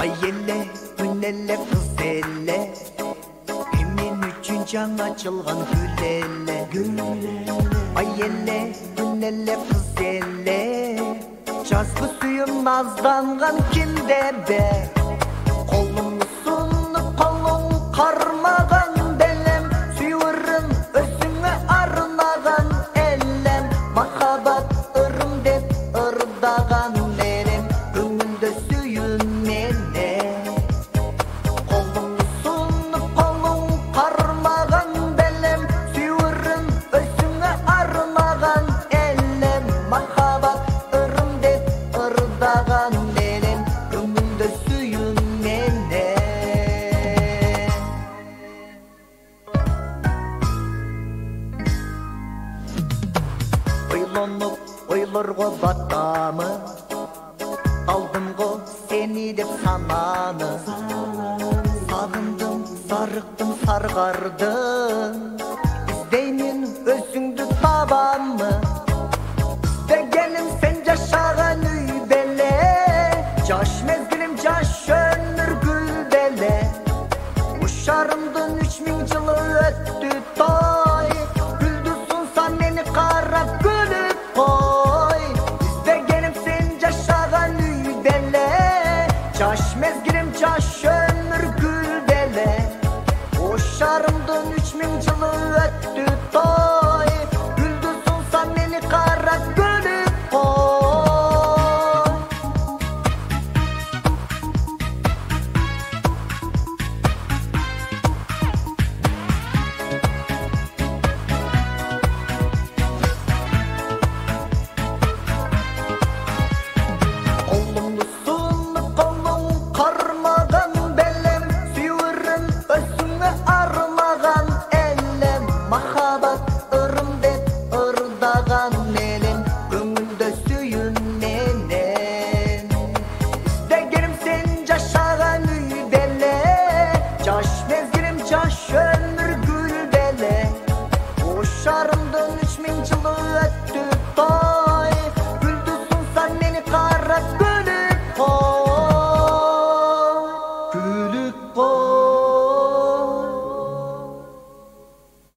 Ay elle, gün elle, kız elle, kimin üçün can açılgan gül elle. Ay elle, gün elle, kız elle, жазғы suyum nazdangan kimde be. Kolum sunlup kolum karmagan belem, suyurun özüne arnagan ellem. Makabat ırım dep ırdagan nerem, көңүлдө сүйүн мени. Колум sunlup kolum karmagan belem, suyurun özüne arnagan ellem. Makabat ırım dep ırdagan nerem, көңүлдө suyun meni. Ойлонуп ойлорго батамы, алдым го сени деп сананы. Сагындым, сарыктым, саргардым, издеймин өзүңдү табамы. Дегеним сен жашаган үй беле, жаш мезгилим жаш өмүр гүл беле. Ушарымдын 3000 жылы өттү той, гүлдү сунса мени карап күлүп кой. Издегеним сен жашаган үй беле, жаш мезгилим жаш өмүр гүл беле. Ушарымдын 3000 жылы өттү той, гүлдү сунса мени карап күлүп кой. Kolumdu sunlup kolum karmagan belem, suyurun özüne armagan ellem. Makabat ırım dep ırdagan elem, көңүлдө сүйүн менен. İzdegenim sen жашаган үй беле, жаш мезгилим жаш өмүр гүл беле. Ушарымдын 3000 жылы өттү той.